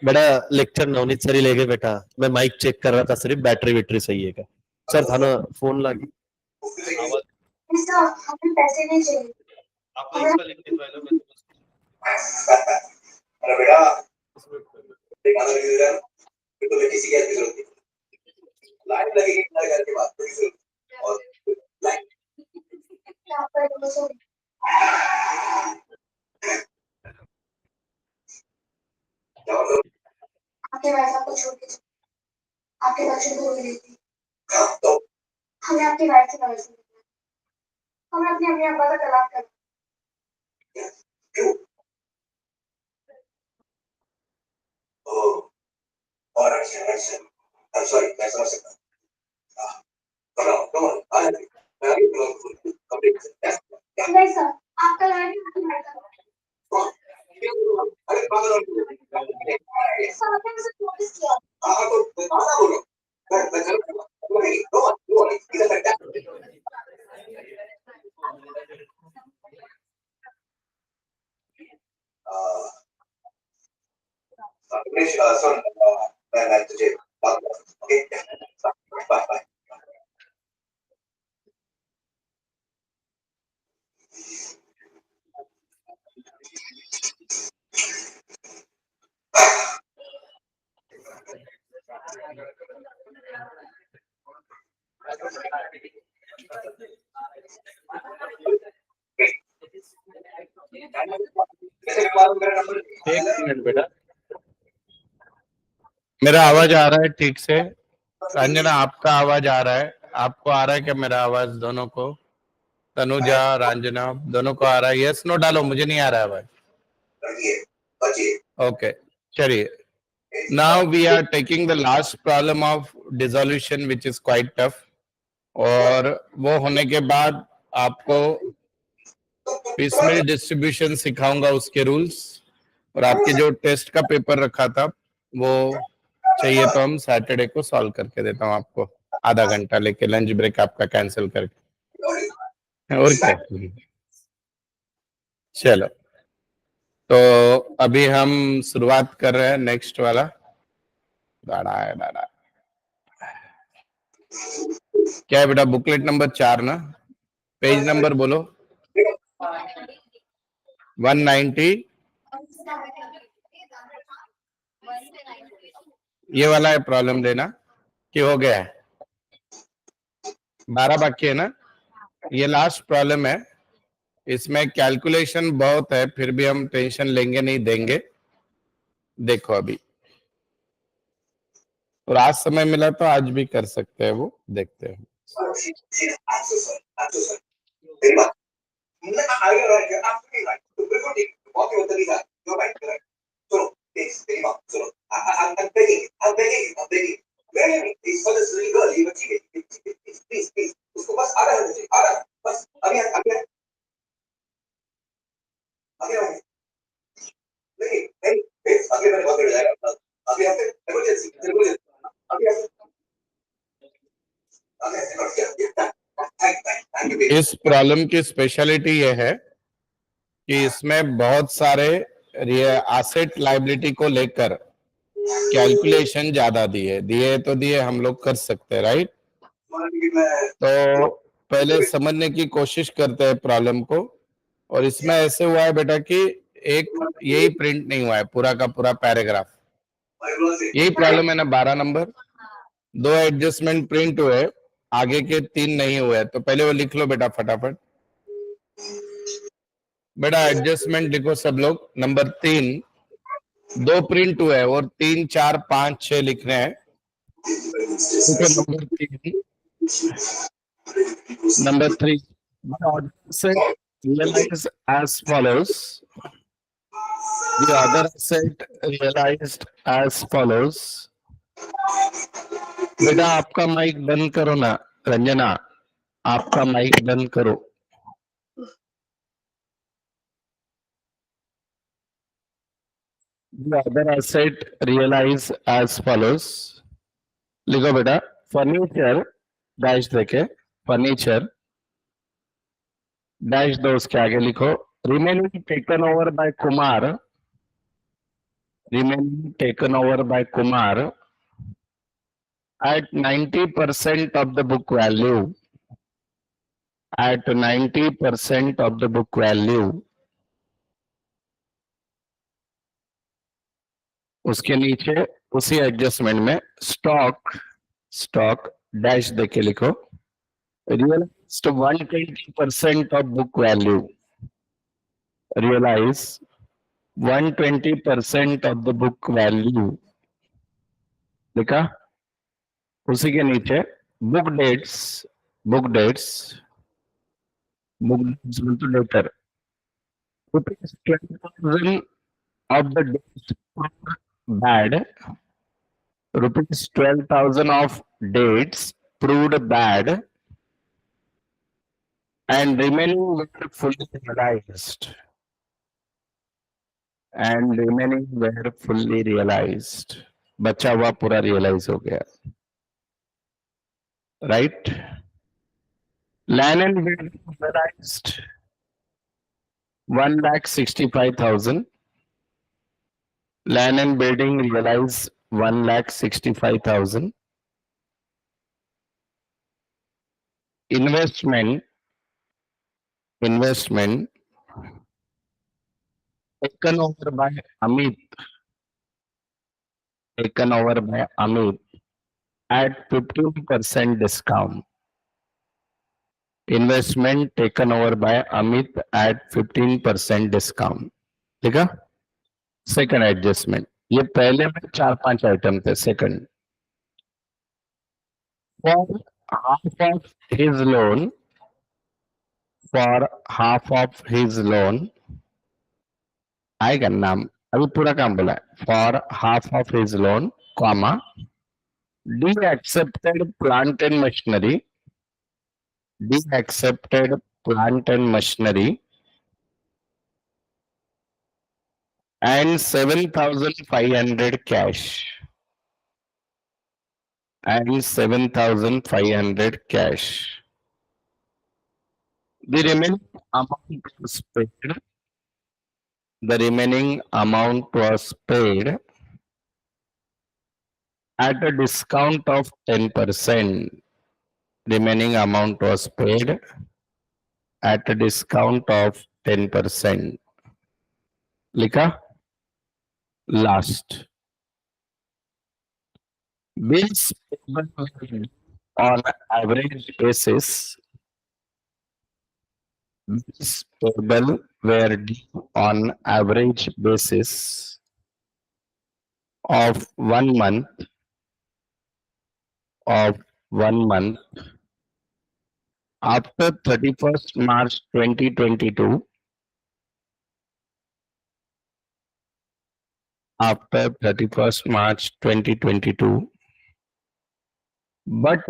बेटा lecture Navneet sir ही ले गए बेटा, मैं माइक चेक कर रहा था, सिर्फ बैटरी वेटरी सही है क्या सर? था ना फोन लगी आवाज हमें पैसे नहीं चाहिए, आप एक बार लिख दो हेलो मैं अरे बेटा एक आधा मिनट दे तो मैं किसी की हेल्प की जरूरत नहीं, लाइन लगेगी हमारे घर के बाद थोड़ी सी और लाइन क्या पर बसो आपके वैसा कुछ छोड़ के आपके बच्चे को भी लेती तो हमें आपकी वाइफ से पैसे हमें अपने अम्मी अब्बा का तलाक कर क्यों? और अच्छा I'm sorry, मैं समझ सकता हूँ। come on, आ जाइए। मैं अभी कंप्लीट नहीं सर, आपका लाइन नहीं बैठा। अरे पागल हो सर, आपने मुझे नोटिस किया। हाँ तो पागल बोलो। मैं चलूँगा। go on, इधर बैठा। सुन, मैं तुझे बात करता हूँ, ओके? Bye bye. एक मिनट बेटा, मेरा आवाज आ रहा है ठीक से? रंजना आपका आवाज आ रहा है? आपको आ रहा है क्या मेरा आवाज? दोनों को, तनुजा रंजना दोनों को आ रहा है? यस नो डालो, मुझे नहीं आ रहा है आवाज। ओके चलिए, now we are taking the last problem of dissolution which is quite tough, और वो होने के बाद आपको पिसमिल डिस्ट्रीब्यूशन सिखाऊंगा, उसके रूल्स, और आपके जो टेस्ट का पेपर रखा था वो चाहिए तो हम सैटरडे को सॉल्व करके देता हूँ आपको, आधा घंटा लेके लंच ब्रेक आपका कैंसिल करके, और क्या। चलो तो अभी हम शुरुआत कर रहे हैं नेक्स्ट वाला। दाड़ा है दाड़ा, क्या है बेटा? बुकलेट नंबर 4 ना? पेज नंबर बोलो। 190, ये वाला है प्रॉब्लम देना कि हो गया है? 12 बाकी है ना? ये लास्ट प्रॉब्लम है, इसमें कैलकुलेशन बहुत है, फिर भी हम टेंशन लेंगे नहीं, देंगे। देखो अभी, और आज समय मिला तो आज भी कर सकते हैं, वो देखते हैं। उसको बस आधा घंटे आधा बस अभी अभी अभी नहीं नहीं अगले महीने बहुत जाएगा, अभी हफ्ते इमरजेंसी अभी इस प्रॉब्लम की स्पेशलिटी यह है कि इसमें बहुत सारे एसेट लायबिलिटी को लेकर कैलकुलेशन ज्यादा दिए तो दिए, हम लोग कर सकते हैं, राइट? तो पहले समझने की कोशिश करते हैं प्रॉब्लम को, और इसमें ऐसे हुआ है बेटा कि एक यही प्रिंट नहीं हुआ है पूरा का पूरा पैराग्राफ, यही प्रॉब्लम है ना। 12 नंबर, 2 एडजस्टमेंट प्रिंट हुए, आगे के 3 नहीं हुए, तो पहले वो लिख लो बेटा फटाफट। बेटा एडजस्टमेंट लिखो सब लोग। नंबर 3 2 प्रिंट हुए और 3 4 5 6 लिख रहे हैं। Number 3 set realized as follows. The other set realized as follows. बेटा आपका माइक बंद करो ना, रंजना आपका माइक बंद करो। The other asset realized as follows. लिखो बेटा, फर्नीचर डैश देके, फर्नीचर डैश दो उसके आगे लिखो, remaining taken over by Kumar remaining taken over by Kumar at 90% of the book value. At 90% of the book value. उसके नीचे उसी एडजस्टमेंट में स्टॉक डैश देके लिखो, realized 120% of book value. Realize 120% of the book value. लिखा? उसी के नीचे book debts to later. Rupees 12,000 of the dates proved bad. Rupees 12,000 of dates proved bad, and remaining were fully realized. And remaining were fully realized. बचा हुआ पूरा realise हो गया. Right? Land and building realized 1,65,000. Land and building realized 1,65,000. Investment taken over by Amit. At 15% discount. Investment taken over by Amit at 15% discount. ठीक है? Second adjustment. ये पहले में 4-5 आइटम थे. Second, for half of his loan, आएगा नाम, अभी पूरा काम बोला है. For half of his loan, comma, D accepted plant and machinery. And 7,500 cash. The remaining amount was paid at a discount of 10%. Remaining amount was paid at a discount of 10%. लिखा? Last. Bills payable on average basis. Bills payable were due on average basis of 1 month. After 31st March 2022. After 31st March 2022, but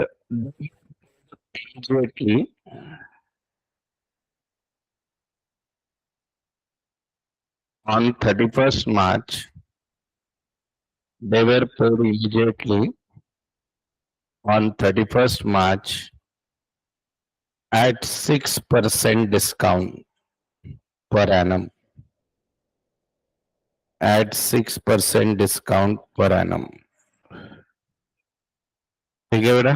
immediately on 31st March, they were paid immediately on 31st March at 6% discount per annum. At 6% discount per annum. ठीक है बेटा?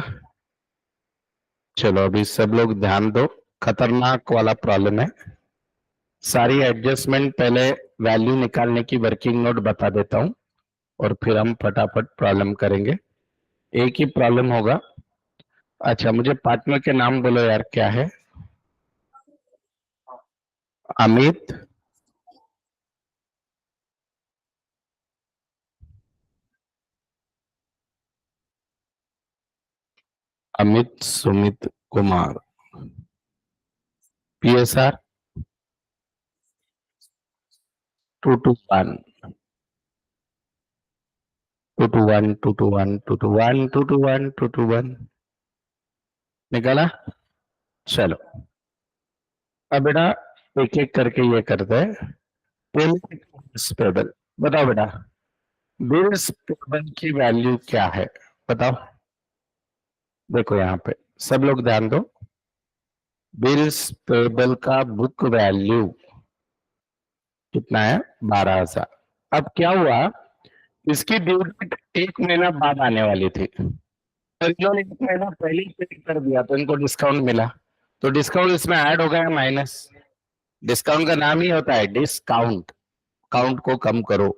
चलो अभी सब लोग ध्यान दो, खतरनाक वाला प्रॉब्लम है. सारी एडजस्टमेंट पहले वैल्यू निकालने की वर्किंग नोट बता देता हूं और फिर हम फटाफट प्रॉब्लम करेंगे. एक ही प्रॉब्लम होगा. अच्छा, मुझे पार्टनर के नाम बोलो यार, क्या है? अमित सुमित कुमार. PSR 221 निकाला. चलो अब बेटा एक एक करके ये करते हैं. पेबल बताओ बेटा, बिल्स पेबल की वैल्यू क्या है बताओ. देखो यहाँ पे सब लोग ध्यान दो. बिल्स पेबल का बुक वैल्यू कितना है? 12,000. अब क्या हुआ, इसकी ड्यू डेट 1 महीना बाद आने वाली थी, तो इन्होंने 1 महीना पहले ही पे कर दिया तो इनको डिस्काउंट मिला, तो डिस्काउंट इसमें ऐड हो गया माइनस। डिस्काउंट का नाम ही होता है डिस्काउंट, काउंट को कम करो,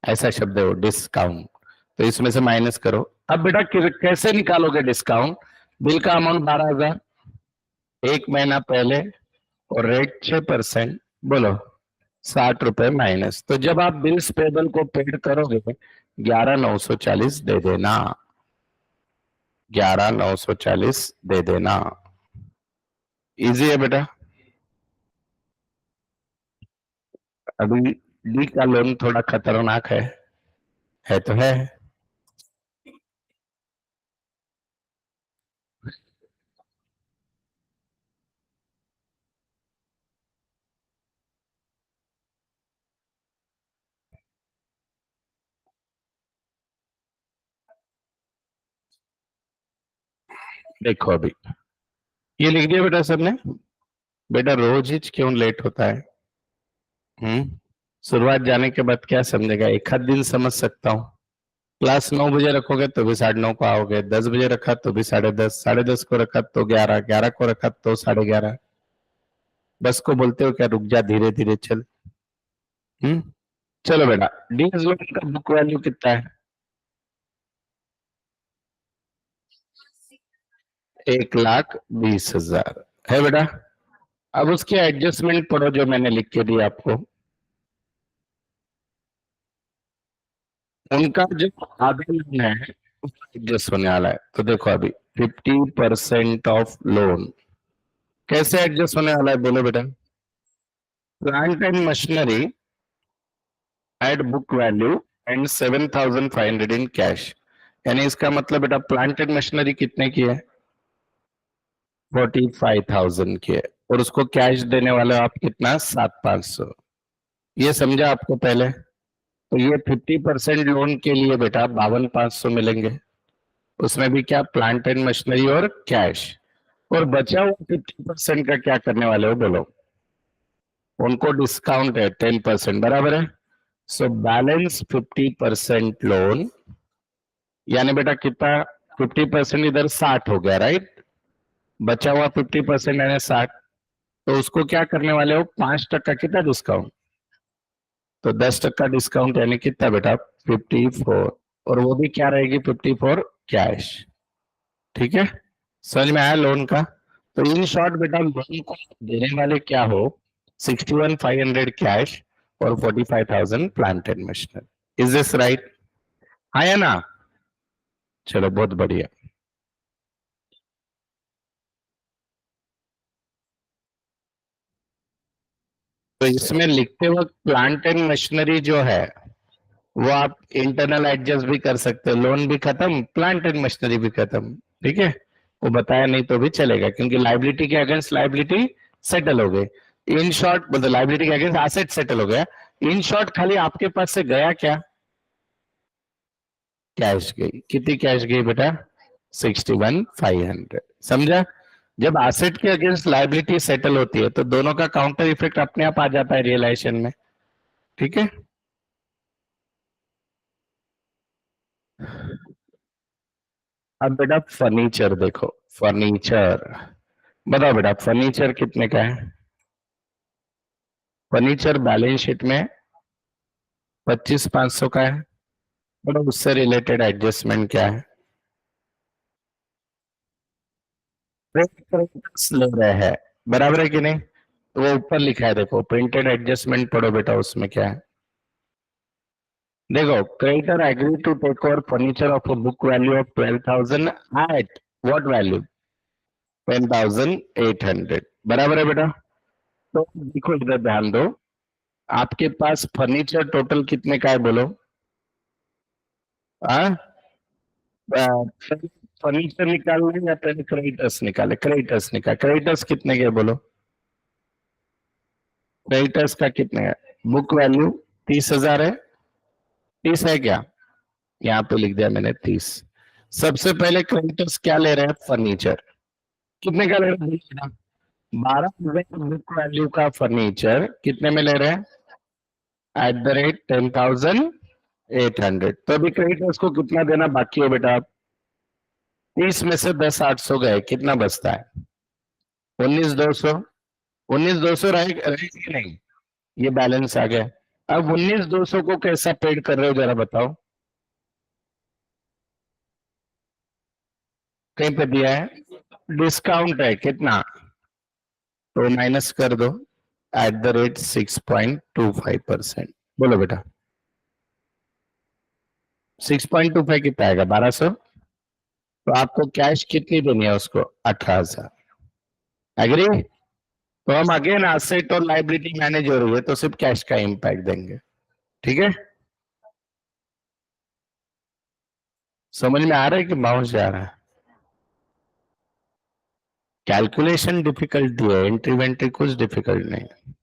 ऐसा शब्द है वो डिस्काउंट। तो इसमें से माइनस करो। अब बेटा कैसे निकालोगे डिस्काउंट? बिल का अमाउंट 12,000, 1 महीना पहले, और रेट 6%, बोलो 60 रुपए माइनस। तो जब आप बिल्स पेबल को पेड करोगे 11,940 दे देना, 11,940 दे देना। इजी है बेटा। अभी डी का लोन थोड़ा खतरनाक है तो है। देखो अभी ये लिख दिया बेटा सबने। बेटा रोज ही क्यों लेट होता है? शुरुआत जाने के बाद क्या समझेगा? एक आध दिन समझ सकता हूँ। क्लास 9 बजे रखोगे तो भी 9:30 को आओगे, 10 बजे रखा तो भी 10:30, 10:30 को रखा तो 11, 11 को रखा तो 11:30। बस को बोलते हो क्या रुक जा, धीरे धीरे चल। चलो बेटा, डीएस लोन का बुक वैल्यू कितना है? 1,20,000 है बेटा। अब उसके एडजस्टमेंट पढ़ो जो मैंने लिख के दिया आपको। उनका जो आधा लोन है एडजस्ट होने वाला है। तो देखो अभी 50% ऑफ लोन कैसे एडजस्ट होने वाला है, बोलो बेटा। Plant and machinery at book value and 7,500 in cash. यानी इसका मतलब बेटा प्लांट एंड मशीनरी कितने की है? 45,000 की है, और उसको कैश देने वाले हो आप कितना? 7,500। ये समझा आपको पहले? तो ये 50% लोन के लिए बेटा 52,500 मिलेंगे। उसमें भी क्या? प्लांट एंड मशीनरी और कैश। और बचा हुआ 50% का क्या करने वाले हो बोलो? उनको डिस्काउंट है 10%, बराबर है। सो बैलेंस 50% लोन, यानी बेटा कितना? 50% इधर 60 हो गया, राइट? बचा हुआ 50% यानी 60। तो उसको क्या करने वाले हो? 5% कितना डिस्काउंट? तो 10% डिस्काउंट यानी कितना बेटा? 54। और वो भी क्या रहेगी? 54 कैश। ठीक है, समझ में आया लोन का? तो इन शॉर्ट बेटा लोन को देने वाले क्या हो? 61,500 कैश और 45,000 plant and machinery. Is this right? हाँ या ना? चलो बहुत बढ़िया। तो इसमें लिखते वक्त प्लांट एंड मशीनरी जो है वो आप इंटरनल एडजस्ट भी कर सकते हो। लोन भी खत्म, प्लांट एंड मशीनरी भी खत्म। ठीक है, वो बताया नहीं तो भी चलेगा, क्योंकि लाइबिलिटी के अगेंस्ट लाइबिलिटी सेटल हो गई। इन शॉर्ट मतलब लाइबिलिटी के अगेंस्ट एसेट सेटल हो गया। इन शॉर्ट खाली आपके पास से गया क्या? कैश गई। कितनी कैश गई बेटा? 61,500। समझा? जब एसेट के अगेंस्ट लाइबिलिटी सेटल होती है तो दोनों का काउंटर इफेक्ट अपने आप आ जाता है रियलाइजेशन में। ठीक है, अब बेटा फर्नीचर देखो। फर्नीचर बताओ बेटा, फर्नीचर कितने का है? फर्नीचर बैलेंस शीट में 25,500 का है। बेटा उससे रिलेटेड एडजस्टमेंट क्या है? ले रहे हैं, बराबर है कि नहीं? तो वो ऊपर लिखा है देखो, प्रिंटेड एडजस्टमेंट पढ़ो बेटा, उसमें क्या है देखो। Creditor agree to take over furniture of a book value of 12,000 at what value? 10,800, बराबर है बेटा। तो देखो इधर ध्यान दो, आपके पास फर्नीचर टोटल कितने का है बोलो? हाँ, फर्नीचर निकालना है या पहले क्रेडिटर्स निकाले? क्रेडिटर्स निकाल, क्रेडिटर्स कितने के बोलो? क्रेडिटर्स का कितने है? बुक वैल्यू 30,000 है। 30 है क्या? यहाँ पे लिख दिया मैंने 30। सबसे पहले क्रेडिटर्स क्या ले रहे हैं? फर्नीचर। कितने का ले रहे हैं? 12,000 बुक वैल्यू का फर्नीचर कितने में ले रहे हैं? @10,800 800। तो अभी क्रेडिटर्स को कितना देना बाकी हो बेटा आप? 30 में से 10 800 गए, कितना बचता है? 19,200। 19,200 रहेगा कि नहीं? ये बैलेंस आ गया। अब 19,200 को कैसा पेड कर रहे हो जरा बताओ, कहीं पे दिया है? डिस्काउंट है कितना, तो माइनस कर दो @6.25%। बोलो बेटा 6.25 कितना आएगा? 1200। तो आपको कैश कितनी देनी है उसको? 18,000। एग्री? तो हम अगेन एसेट और लाइबिलिटी मैनेज हो रही है तो सिर्फ कैश का इम्पैक्ट देंगे, ठीक है? समझ में आ रहा है कि बाउंस जा रहा है? कैलकुलेशन डिफिकल्ट दिया है, एंट्री वेंट्री कुछ डिफिकल्ट नहीं है।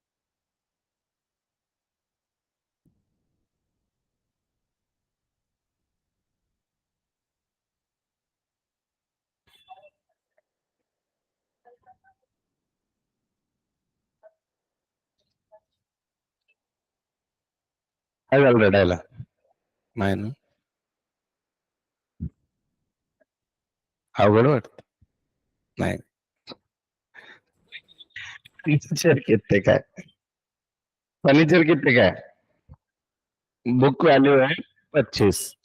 डाला मैंने नहीं। फर्नीचर कितने का है? फर्नीचर कितने का है? बुक वैल्यू है 25।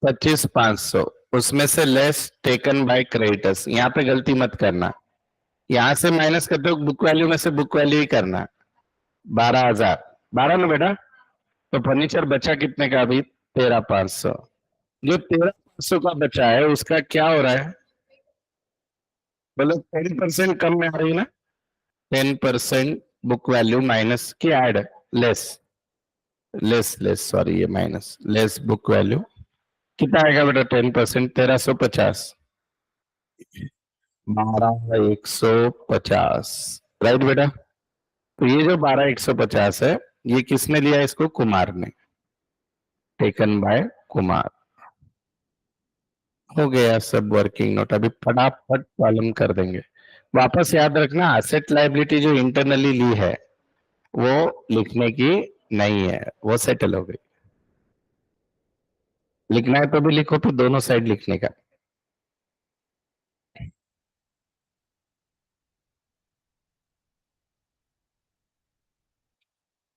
25,500, उसमें से लेस टेकन बाय क्रेडिटर्स। यहाँ पे गलती मत करना, यहाँ से माइनस करते हो बुक वैल्यू में से बुक वैल्यू ही करना। 12,000, 12 ना बेटा? तो फर्नीचर बचा कितने का अभी? 13,500। जो 13,500 का बचा है उसका क्या हो रहा है? मतलब 10% कम में आ रही है ना? 10% बुक वैल्यू माइनस की add, less less less sorry ये माइनस लेस बुक वैल्यू कितना आएगा बेटा? 10%, 1350। 12,150, राइट बेटा? तो ये जो 12,150 है, ये किसने लिया? इसको कुमार ने, टेकन बाय कुमार। हो गया सब वर्किंग नोट, अभी फटाफट कॉलम कर देंगे। वापस याद रखना, एसेट लायबिलिटी जो इंटरनली ली है वो लिखने की नहीं है, वो सेटल हो गई। लिखना है तो भी लिखो, तो दोनों साइड लिखने का।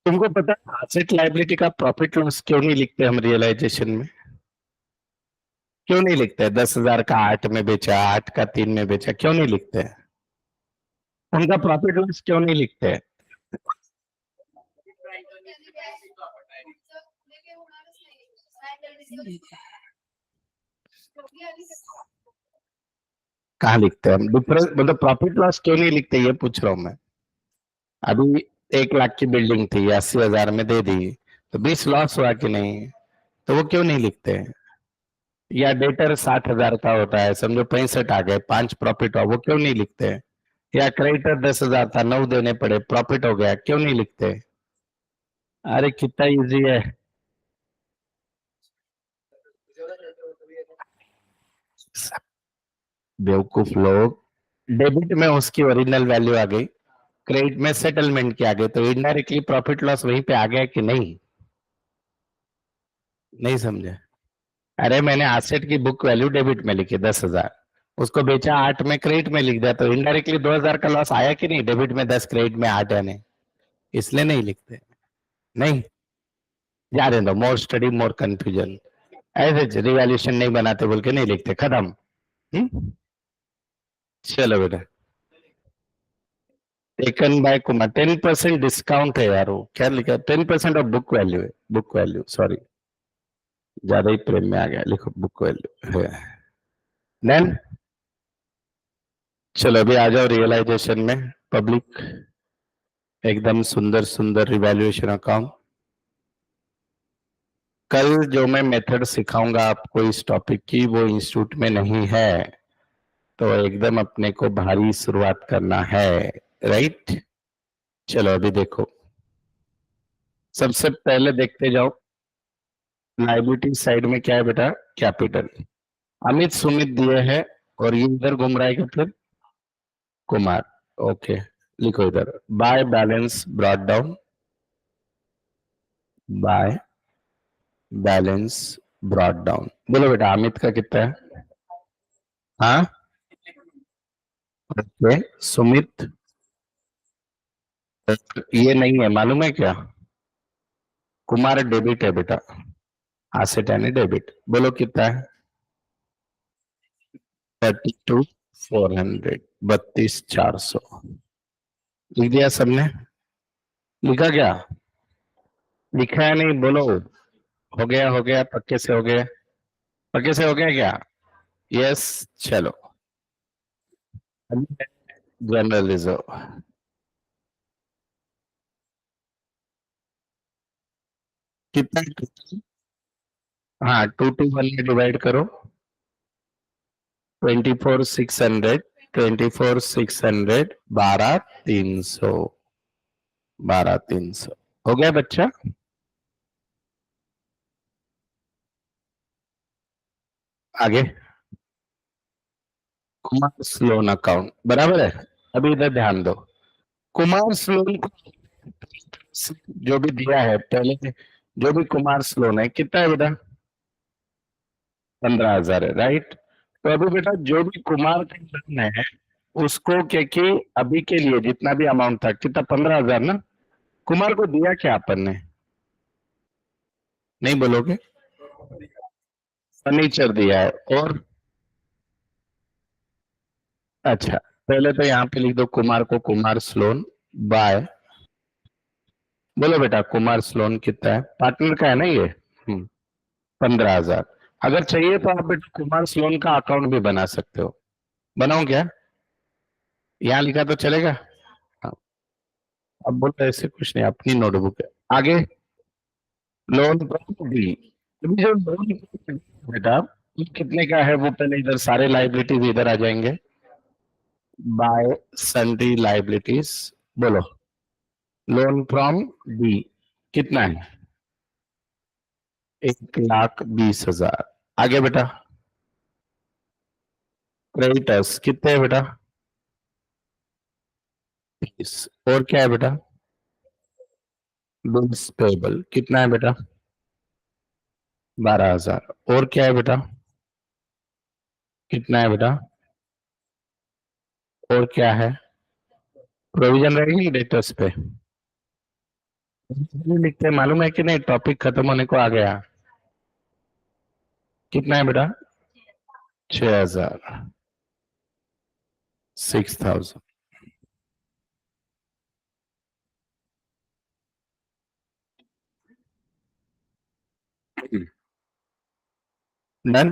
तुमको पता है एसेट लायबिलिटी का प्रॉफिट लॉस क्यों नहीं लिखते हम रियलाइजेशन में? क्यों नहीं लिखते? 10,000 का 8 में बेचा, 8 का 3 में बेचा, क्यों नहीं लिखते हैं? उनका प्रॉफिट लॉस क्यों नहीं लिखते हैं? कहाँ लिखते हैं हम डिफरेंस? मतलब प्रॉफिट लॉस क्यों नहीं लिखते ये पूछ रहा हूं मैं। अभी 1 लाख की बिल्डिंग थी, 80,000 में दे दी, तो 20 लॉस हुआ कि नहीं? तो वो क्यों नहीं लिखते हैं? या डेटर 60,000 का होता है, समझो 65 आ गए, 5 प्रॉफिट हुआ, वो क्यों नहीं लिखते हैं? या क्रेडिटर 10,000 था, 9 देने पड़े, प्रॉफिट हो गया, क्यों नहीं लिखते? अरे कितना इजी है। बेवकूफ लोग, डेबिट में उसकी ओरिजिनल वैल्यू आ गई, क्रेडिट में सेटलमेंट की आ गई, तो इनडायरेक्टली प्रॉफिट लॉस वहीं पे आ गया कि नहीं? नहीं समझे? अरे मैंने एसेट की बुक वैल्यू डेबिट में लिखी 10,000, उसको बेचा 8 में, क्रेडिट में लिख दिया, तो इनडायरेक्टली 2,000 का लॉस आया कि नहीं? डेबिट में 10, क्रेडिट में 8 है नहीं, इसलिए नहीं लिखते। नहीं, जाने दो, मोर स्टडी मोर कंफ्यूजन। ऐसे रिवैल्यूएशन नहीं बनाते बोल के नहीं लिखते, खत्म। चलो बेटा, टेकन बाय कुमार 10% डिस्काउंट है यार, वो क्या लिखा? 10% ऑफ बुक वैल्यू है, बुक वैल्यू सॉरी, ज्यादा ही प्रेम में आ गया, लिखो बुक वैल्यू है। देन चलो अभी आ जाओ रियलाइजेशन में। पब्लिक एकदम सुंदर सुंदर रिवैल्यूएशन अकाउंट। कल जो मैं मेथड सिखाऊंगा आपको इस टॉपिक की, वो इंस्टीट्यूट में नहीं है, तो एकदम अपने को भारी शुरुआत करना है, राइट? चलो अभी देखो, सबसे पहले देखते जाओ लाइबिलिटी साइड में क्या है बेटा? कैपिटल। अमित सुमित दिए हैं, और ये इधर घूम रहा है क्या फिर? कुमार। ओके, लिखो इधर, by balance brought down by balance brought down. बोलो बेटा अमित का कितना है? हाँ ओके सुमित, ये नहीं है मालूम है क्या? कुमार डेबिट है बेटा, एसेट यानी डेबिट। बोलो कितना है? 32,400, 32,400। लिख दिया सबने? लिखा क्या? लिखा है नहीं बोलो। हो गया पक्के से हो गया? पक्के से हो गया क्या? यस। चलो जनरल रिजर्व कितना है? हाँ 2 to 1 में डिवाइड करो। 24,600, 24,600, 12,300, 12,300 हो गया बच्चा? आगे कुमार लोन अकाउंट बराबर है। अभी इधर ध्यान दो। कुमार लोन को जो भी दिया है पहले, जो भी कुमार लोन है कितना है बेटा? 15,000 है राइट। तो अभी बेटा जो भी कुमार का लोन है उसको क्या कि अभी के लिए जितना भी अमाउंट था कितना? 15,000 ना। कुमार को दिया क्या अपन ने? नहीं बोलोगे? फर्नीचर दिया है और अच्छा पहले तो यहाँ पे लिख दो कुमार को कुमार लोन बाय। बोलो बेटा कुमार लोन कितना है? पार्टनर का है ना ये? 15,000। अगर चाहिए तो आप बेटा कुमार लोन का अकाउंट भी बना सकते हो। बनाओ क्या? यहाँ लिखा तो चलेगा? हाँ, अब बोलो ऐसे कुछ नहीं, अपनी नोटबुक है। आगे लोन डी। अभी जो लोन बेटा ये कितने का है वो पहले इधर सारे लाइबिलिटीज इधर आ जाएंगे। Bye sundry liabilities. बोलो लोन फ्रॉम डी कितना है? 1,20,000। आगे बेटा क्रेडिटर्स कितने हैं बेटा? 30। और क्या है बेटा? बिल्स पेबल कितना है बेटा? 12,000। और क्या है बेटा? कितना है बेटा? और क्या है? प्रोविजन रहेगी डेटर्स पे? लिखते हैं मालूम है कि नहीं? टॉपिक खत्म होने को आ गया। कितना है बेटा? 6,000, 6,000। डन।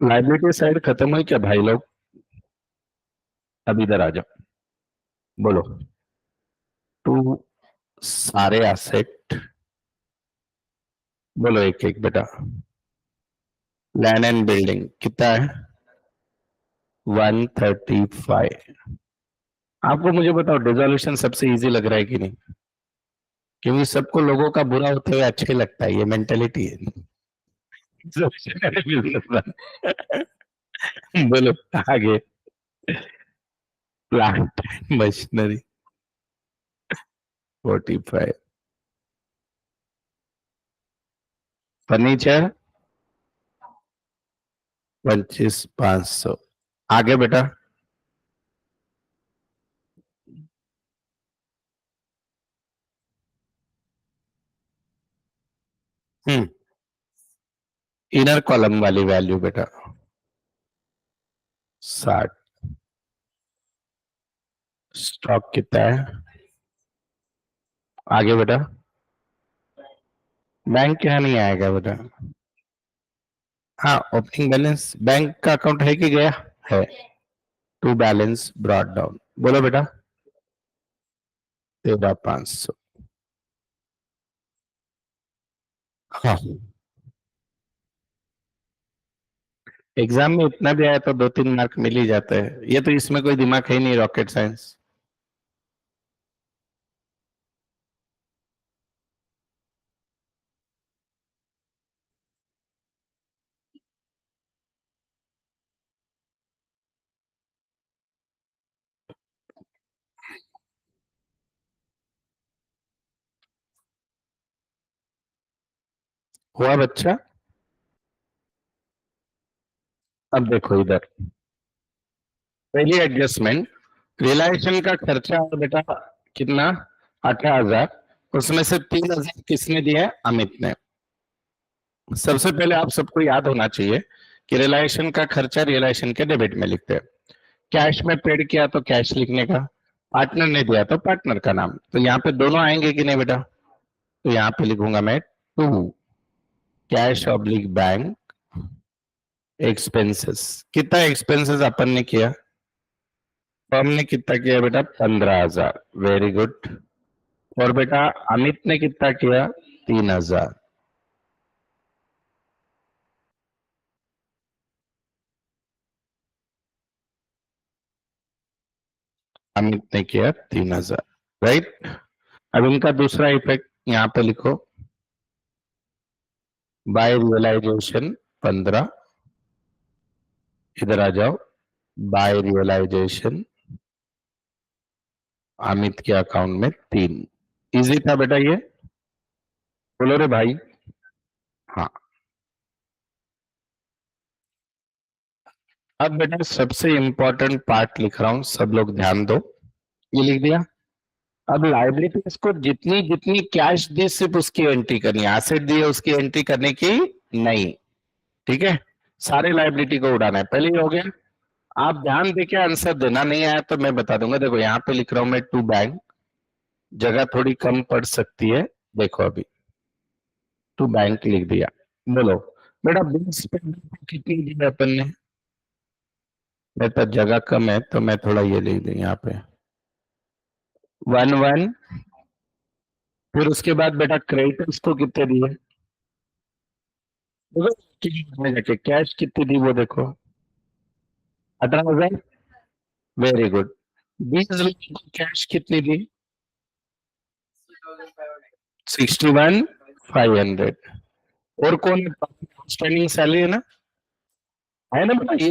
लाइबिलिटी साइड खत्म हुई क्या भाई लोग? अब इधर आ जाओ। बोलो टू सारे एसेट। बोलो एक एक बेटा। लैंड एंड बिल्डिंग कितना है? 135। आपको मुझे बताओ डिसोल्यूशन सबसे इजी लग रहा है कि नहीं? क्योंकि सबको लोगों का बुरा होते हुए अच्छा ही लगता है, ये मेंटेलिटी है। बोलो आगे। Plant machinery 45। फर्नीचर 25,500। आगे बेटा हम्म इनर कॉलम वाली वैल्यू बेटा 60। स्टॉक कितना है? आगे बेटा बैंक क्या नहीं आएगा बेटा? हाँ ओपनिंग बैलेंस बैंक का अकाउंट है कि गया है? To balance brought down. बोलो बेटा 13,500। हाँ एग्जाम में इतना भी आया तो 2-3 मार्क मिल ही जाते हैं, ये तो इसमें कोई दिमाग है ही नहीं, रॉकेट साइंस। हुआ बच्चा? अब देखो इधर पहली एडजस्टमेंट, रियलाइजेशन का खर्चा है बेटा कितना, 18,000, उसमें से 3,000 किसने दिया? अमित ने। सबसे पहले आप सबको याद होना चाहिए कि रियलाइजेशन का खर्चा रियलाइजेशन के डेबिट में लिखते हैं, कैश में पेड किया तो कैश लिखने का, पार्टनर ने दिया तो पार्टनर का नाम। तो यहाँ पे दोनों आएंगे कि नहीं बेटा? तो यहाँ पे लिखूंगा मैं 2 कैश ऑब्लिक बैंक एक्सपेंसेस। कितना एक्सपेंसेस अपन ने किया? फर्म ने कितना किया बेटा? 15,000। Very good. और बेटा अमित ने कितना किया? 3,000। अमित ने किया 3,000, राइट। अब इनका दूसरा इफेक्ट यहाँ पे लिखो, बाय रियलाइजेशन 15, इधर आ जाओ, बाय रियलाइजेशन अमित के अकाउंट में 3। इजी था बेटा ये? बोलो रे भाई। हाँ। अब बेटा सबसे इंपॉर्टेंट पार्ट लिख रहा हूं, सब लोग ध्यान दो। ये लिख दिया। अब लाइबिलिटीज को जितनी जितनी कैश दी सिर्फ उसकी एंट्री करनी है, एसेट दी है उसकी एंट्री करने की नहीं, ठीक है? सारे लाइबिलिटी को उड़ाना है। पहले ही हो गया। आप ध्यान देके आंसर देना, नहीं आया तो मैं बता दूंगा। देखो यहाँ पे लिख रहा हूं मैं 2 बैंक, जगह थोड़ी कम पड़ सकती है। देखो अभी 2 बैंक लिख दिया। बोलो बेटा बिल्स पे कितनी दी है अपन ने? बेटा जगह कम है तो मैं थोड़ा ये लिख दूं यहाँ पे 1 फिर उसके बाद बेटा क्रेडिटर्स को कितने दिए? जाके कैश कितनी दी वो देखो, 18,000। Very good. 20,000 को कैश कितनी दी? 61,500। और कौन आउटस्टैंडिंग सैलरी है ना बेटा? ये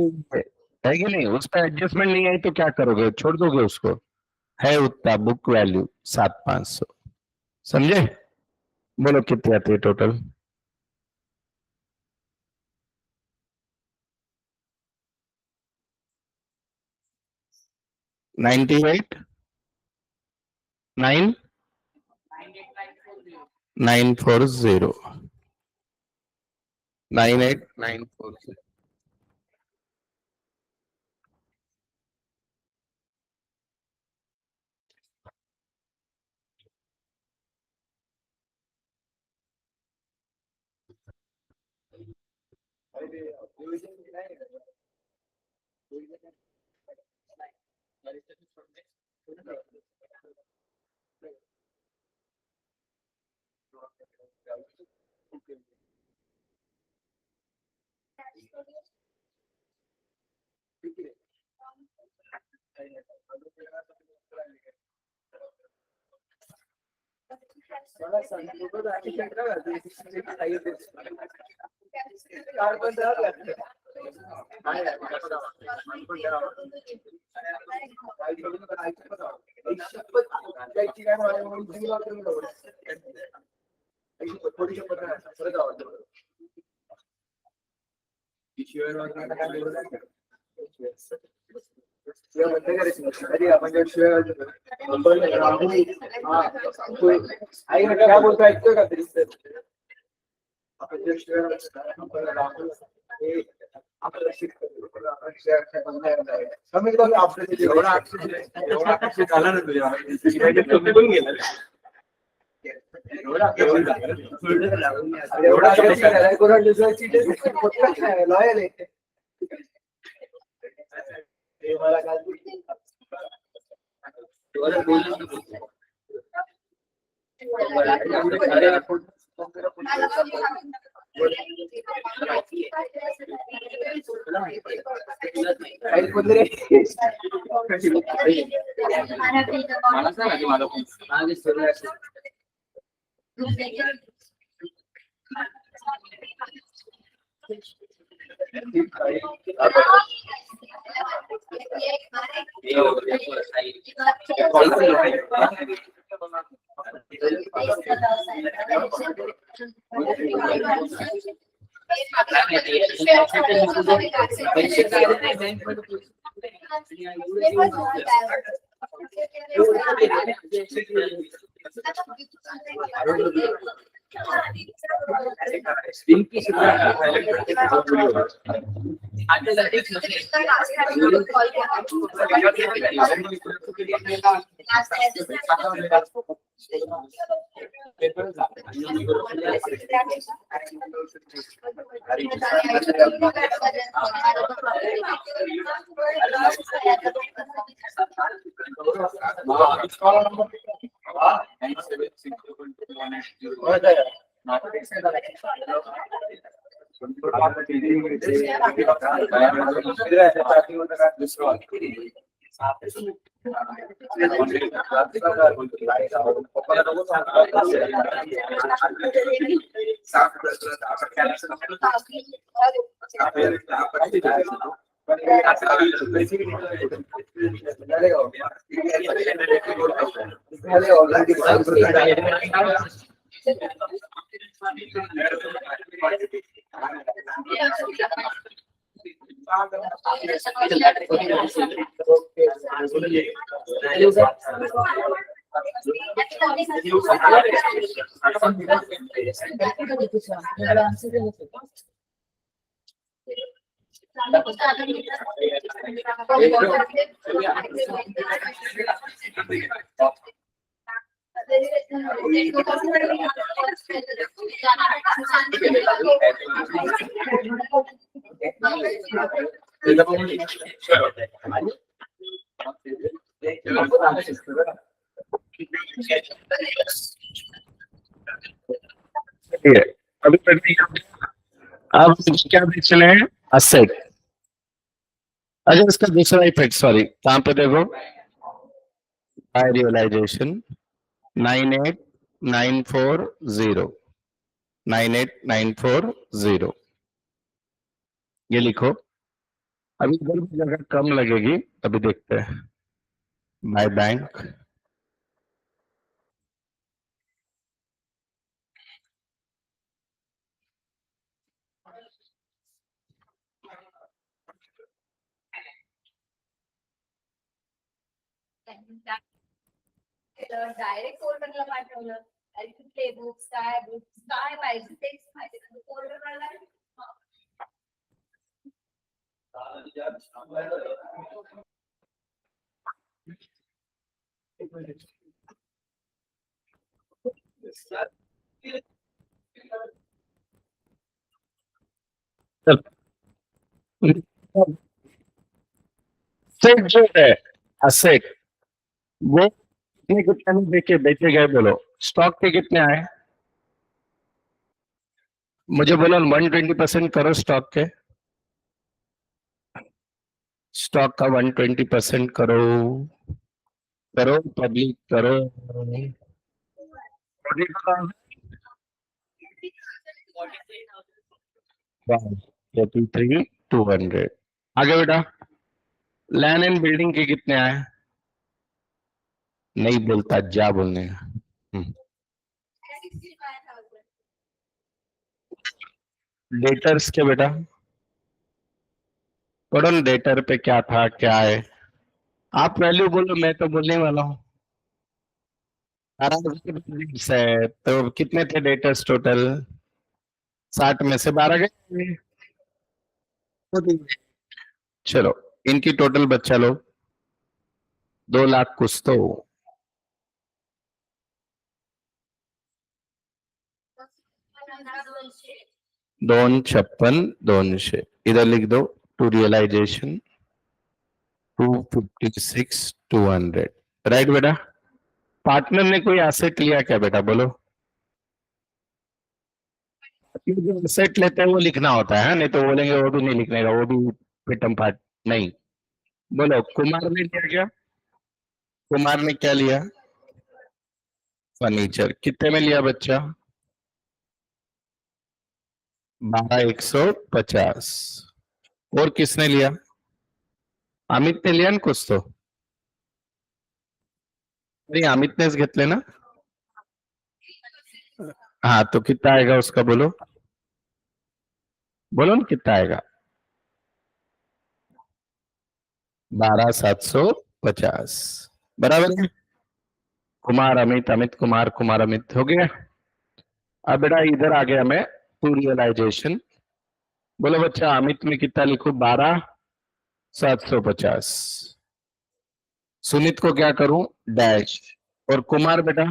है कि नहीं? उस पर एडजस्टमेंट नहीं आई तो क्या करोगे? छोड़ दोगे उसको? है उतना बुक वैल्यू 7,500। समझे? बोलो कितनी आती है टोटल? 98 9 940 98 940। क्या बोलता ऐकतोय का तरी कमीत कमी एवढा अक्षय झाला ना तुझ्या कमी गेला लॉयल आहे मला काय अभी अब क्या देख चले हैं, असेट। अच्छा, इसका दूसरा इफेक्ट, सॉरी, कहां पे देखो, बाय रियलाइजेशन 98940 98940, ये लिखो। अभी इधर भी जगह कम लगेगी, अभी देखते हैं। बाय बैंक, डायरेक्ट फोल्डरला पाठवलं प्ले बुक्स काय बुक्स काय पाहिजे तेच पाहिजे फोल्डरला असेट जो है, असेट वो कितने में देखे बेचे गए, बोलो। स्टॉक के कितने आए, मुझे बोलो। 120% करो स्टॉक के, स्टॉक का 120% करो, करो पब्लिक करो। 43,200। आगे बेटा, लैंड एंड बिल्डिंग के कितने आए, नहीं बोलता, जा बोलने का। डेटर्स के बेटा, पढ़ो ना, डेटर पे क्या था क्या है। आप वैल्यू बोलो, मैं तो बोलने वाला हूँ। 12 है, तो कितने थे डेटर्स टोटल, 60 में से 12 गए। चलो, इनकी टोटल बच्चा लो, 2 लाख कुछ तो। 256,200 इधर लिख दो। टू रियलाइजेशन 256,200, राइट बेटा। पार्टनर ने कोई एसेट लिया क्या बेटा, बोलो। जो एसेट लेते हैं वो लिखना होता है, नहीं तो बोलेंगे वो भी नहीं लिखने का, वो भी पिटम पाट नहीं। बोलो, कुमार ने लिया क्या, कुमार ने क्या लिया, फर्नीचर। कितने में लिया बच्चा, 12,150। और किसने लिया, अमित ने लिया ना कुछ तो, नहीं अमित नेच घेतले ना, हाँ तो कितना आएगा उसका बोलो, बोलो ना कितना आएगा। 12,750 बराबर है। कुमार अमित, अमित कुमार, कुमार अमित हो गया। अब बेटा इधर आ गया मैं टू रियलाइजेशन। बोलो बच्चा अमित में कितना लिखूं, 12,750। सुनीत को क्या करूं, डैश। और कुमार बेटा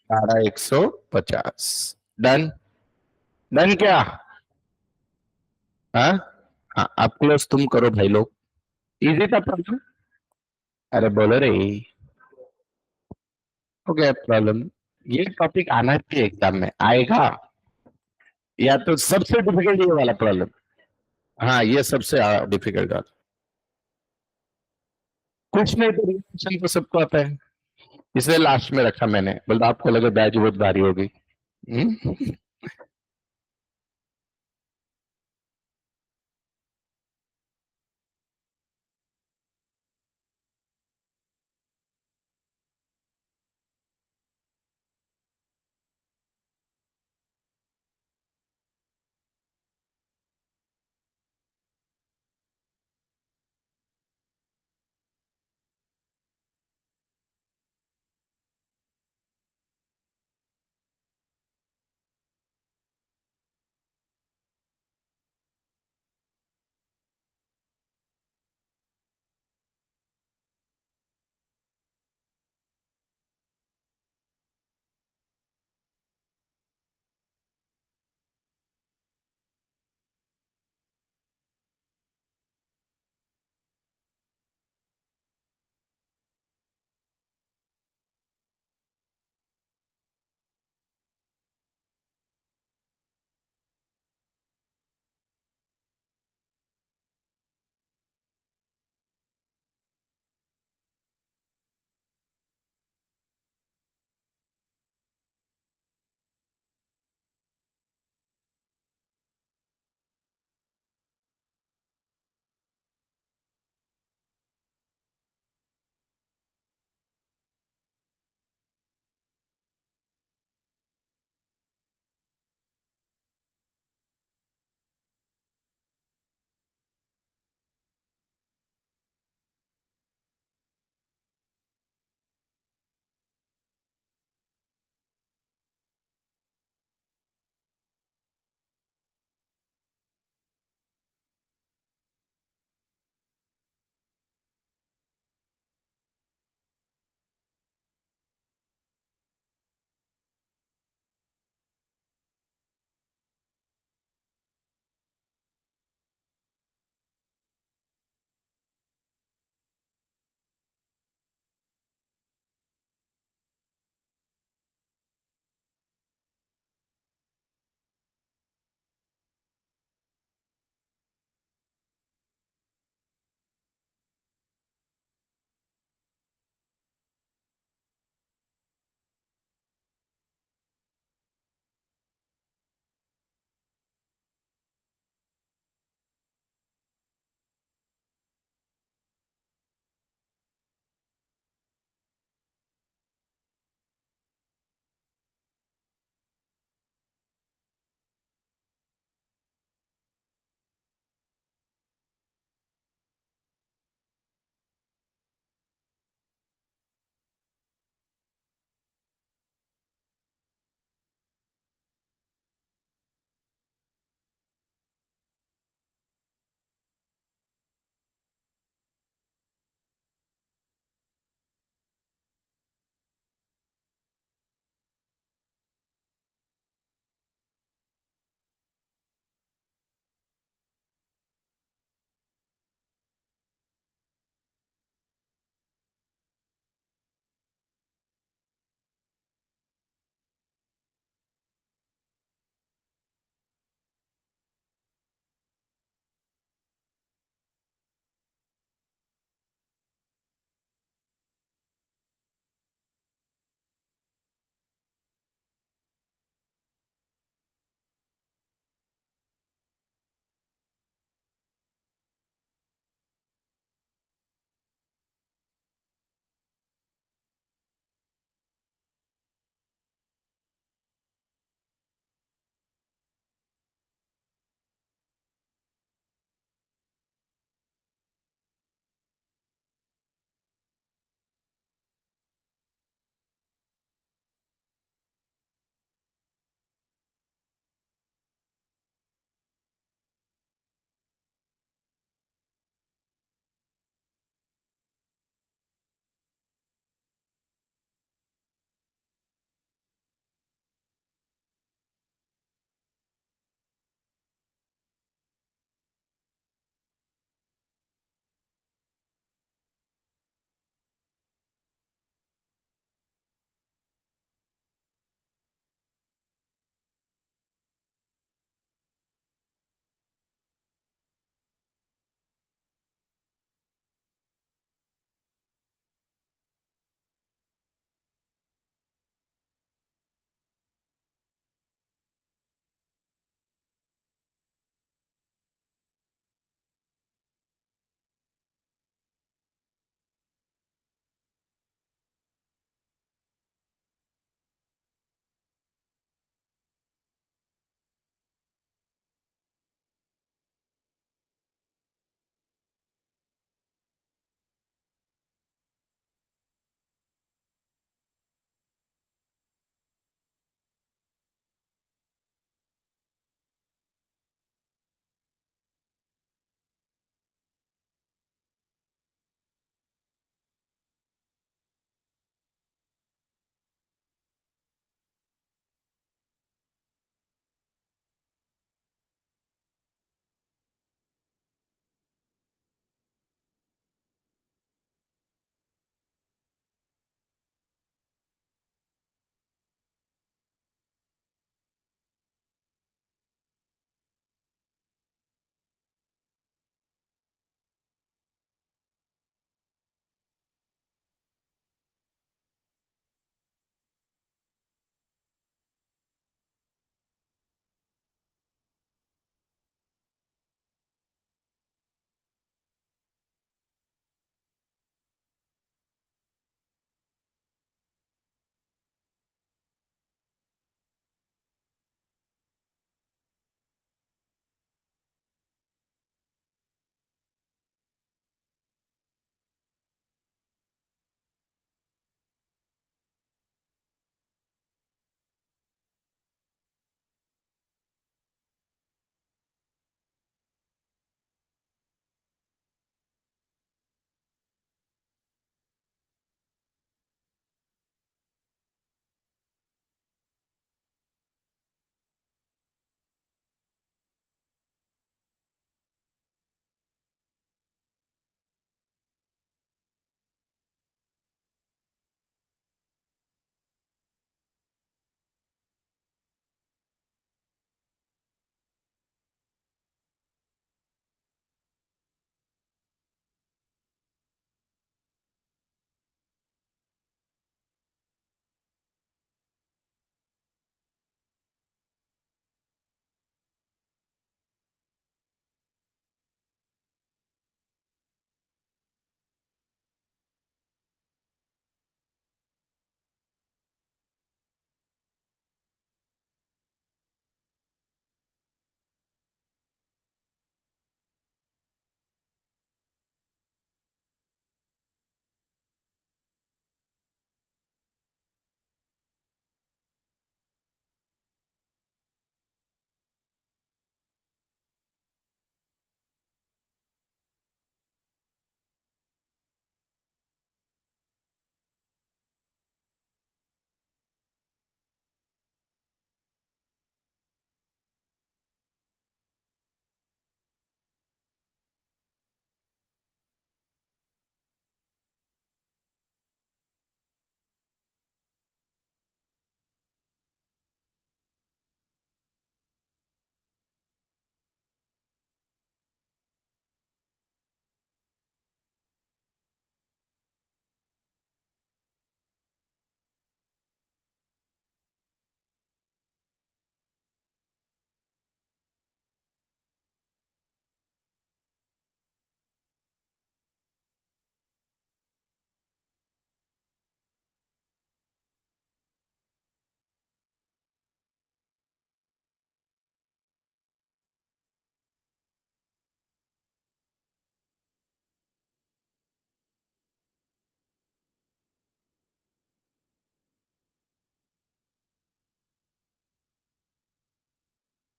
12,150। डन, डन क्या। हाँ हाँ, अब क्लोज तुम करो भाई लोग। इजी था प्रॉब्लम। अरे बोलो रे, हो गया प्रॉब्लम। ये टॉपिक आना चाहिए एग्जाम में, आएगा। या तो सबसे डिफिकल्ट ये वाला प्रॉब्लम। हाँ ये सबसे डिफिकल्ट वाला। कुछ नहीं तो रिलेशन तो सबको आता है, इसलिए लास्ट में रखा मैंने, बोलता आपको लगे बैच बहुत भारी होगी। हम्म?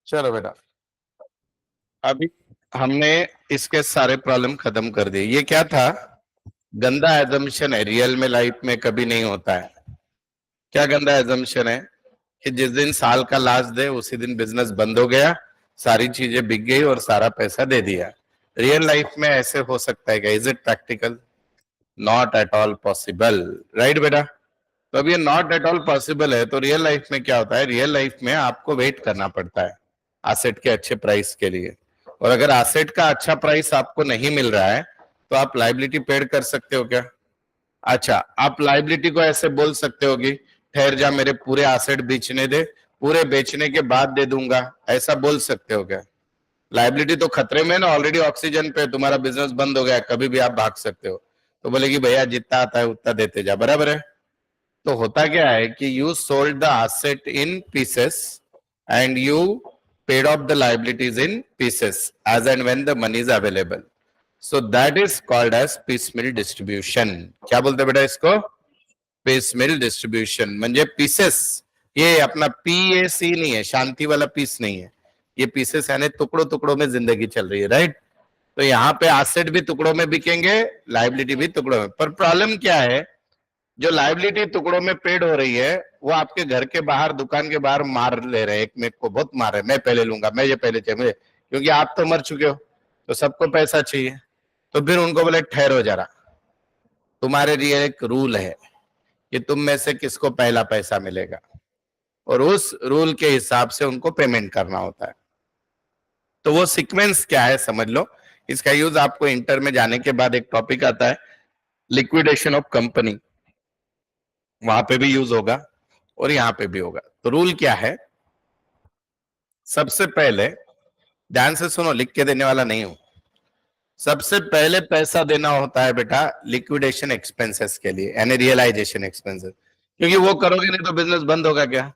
चलो बेटा, अभी हमने इसके सारे प्रॉब्लम खत्म कर दिए। ये क्या था? गंदा एजम्पशन है, रियल में लाइफ में कभी नहीं होता है। क्या गंदा एजम्पशन है? कि जिस दिन साल का लास्ट डे उसी दिन बिजनेस बंद हो गया, सारी चीजें बिक गई और सारा पैसा दे दिया। रियल लाइफ में ऐसे हो सकता है क्या? Is it practical? Not at all possible, right बेटा? तो अब ये नॉट एट ऑल पॉसिबल है, तो रियल लाइफ में क्या होता है? रियल लाइफ में आपको वेट करना पड़ता है एसेट के अच्छे प्राइस के लिए। और अगर एसेट का अच्छा प्राइस आपको नहीं मिल रहा है तो आप लाइबिलिटी पेड कर सकते हो क्या? अच्छा, आप लाइबिलिटी को ऐसे बोल सकते हो कि ठहर जा, मेरे पूरे एसेट बेचने दे, पूरे बेचने के बाद दे दूंगा, ऐसा बोल सकते हो क्या? लाइबिलिटी तो खतरे में ना, ऑलरेडी ऑक्सीजन पे, तुम्हारा बिजनेस बंद हो गया, कभी भी आप भाग सकते हो। तो बोलेगी भैया जितना आता है उतना देते जा, बराबर है? तो होता क्या है कि you sold the asset in pieces and you paid off the liabilities in pieces as and when the money is available. So that is called as piecemeal distribution. क्या बोलते हैं बेटा इसको? Piecemeal distribution. म्हणजे पीसेस, ये अपना PAC नहीं है, शांति वाला पीस नहीं है, ये पीसेस यानी टुकड़ों टुकड़ों में जिंदगी चल रही है, राइट? तो यहाँ पे एसेट भी टुकड़ों में बिकेंगे, लाइबिलिटी भी टुकड़ों में। पर प्रॉब्लम क्या है? जो लाइबिलिटी टुकड़ों में पेड हो रही है वो आपके घर के बाहर, दुकान के बाहर मार ले रहे हैं, एक मेरे को बहुत मार रहे, मैं पहले लूंगा, मैं ये पहले चाहिए मुझे, क्योंकि आप तो मर चुके हो, तो सबको पैसा चाहिए। तो फिर उनको बोले ठहरो जरा, तुम्हारे लिए एक रूल है कि तुम में से किसको पहला पैसा मिलेगा, और उस रूल के हिसाब से उनको पेमेंट करना होता है। तो वो सीक्वेंस क्या है समझ लो। इसका यूज आपको इंटर में जाने के बाद एक टॉपिक आता है लिक्विडेशन ऑफ कंपनी, वहां पे भी यूज होगा और यहां पे भी होगा। तो रूल क्या है? सबसे पहले ध्यान से सुनो, लिख के देने वाला नहीं हूं। सबसे पहले पैसा देना होता है बेटा लिक्विडेशन एक्सपेंसेस के लिए, यानी रियलाइजेशन एक्सपेंसेस, क्योंकि वो करोगे नहीं तो बिजनेस बंद होगा क्या?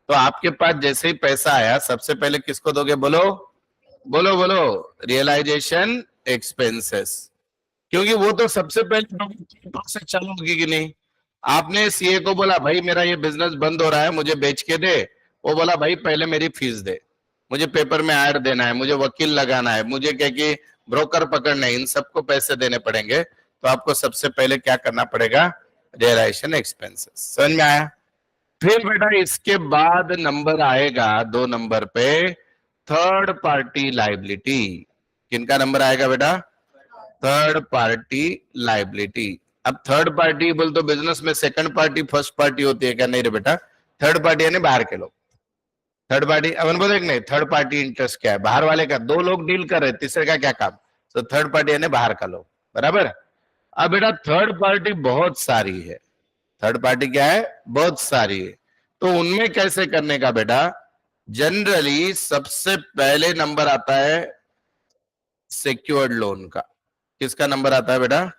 तो आपके पास जैसे ही पैसा आया सबसे पहले किसको दोगे? बोलो बोलो बोलो, रियलाइजेशन एक्सपेंसेस, क्योंकि वो तो सबसे पहले प्रोसेस चालू होगी कि नहीं। आपने सीए को बोला भाई मेरा ये बिजनेस बंद हो रहा है, मुझे बेच के दे, वो बोला भाई पहले मेरी फीस दे, मुझे पेपर में ऐड देना है, मुझे वकील लगाना है, मुझे क्या कि ब्रोकर पकड़ना है, इन सबको पैसे देने पड़ेंगे। तो आपको सबसे पहले क्या करना पड़ेगा? Realisation expenses. समझ में आया? फिर बेटा इसके बाद नंबर आएगा 2 नंबर पे थर्ड पार्टी लाइबिलिटी। किनका नंबर आएगा बेटा? Third party liability. अब थर्ड पार्टी बोल तो बिजनेस में सेकंड पार्टी फर्स्ट पार्टी होती है क्या? नहीं रे बेटा, थर्ड पार्टी यानी बाहर के लोग। थर्ड पार्टी अपन बोले नहीं, थर्ड पार्टी इंटरेस्ट क्या है? बाहर वाले का, 2 लोग डील कर रहे, तीसरे का क्या काम? तो थर्ड पार्टी यानी बाहर का लोग, बराबर? अब बेटा थर्ड पार्टी बहुत सारी है। थर्ड पार्टी क्या है? बहुत सारी है। तो उनमें कैसे करने का बेटा? जनरली सबसे पहले नंबर आता है सिक्योर्ड लोन का। किसका नंबर आता है बेटा?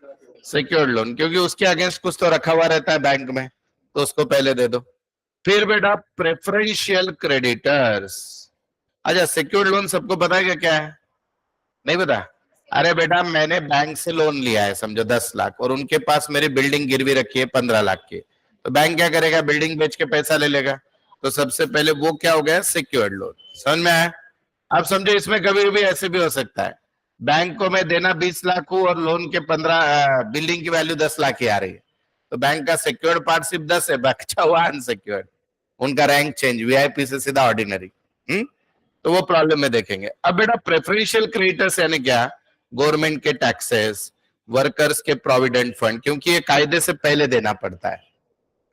सिक्योर्ड लोन, क्योंकि उसके अगेंस्ट कुछ तो रखा हुआ रहता है बैंक में, तो उसको पहले दे दो। फिर बेटा प्रेफरेंशियल क्रेडिटर्स। अच्छा, सिक्योर्ड लोन सबको पता है क्या है? नहीं पता? अरे बेटा मैंने बैंक से लोन लिया है समझो 10 लाख, और उनके पास मेरी बिल्डिंग गिरवी रखी है 15 लाख की, तो बैंक क्या करेगा? बिल्डिंग बेच के पैसा ले लेगा। तो सबसे पहले वो क्या हो गया? Secured loan. समझ में आया? अब समझो इसमें कभी भी ऐसे भी हो सकता है, बैंक को मैं देना 20 लाख हूं और लोन के 15, बिल्डिंग की वैल्यू 10 लाख की आ रही है, तो बैंक का सिक्योर्ड पार्ट सिर्फ 10 है, बचा हुआ अनसिक्योर्ड, उनका रैंक चेंज, वीआईपी से सीधा ऑर्डिनरी। तो वो प्रॉब्लम में देखेंगे। अब बेटा प्रेफरेंशियल क्रेडिटर्स यानी क्या? गवर्नमेंट के टैक्सेस, वर्कर्स के प्रोविडेंट फंड, क्योंकि ये कायदे से पहले देना पड़ता है,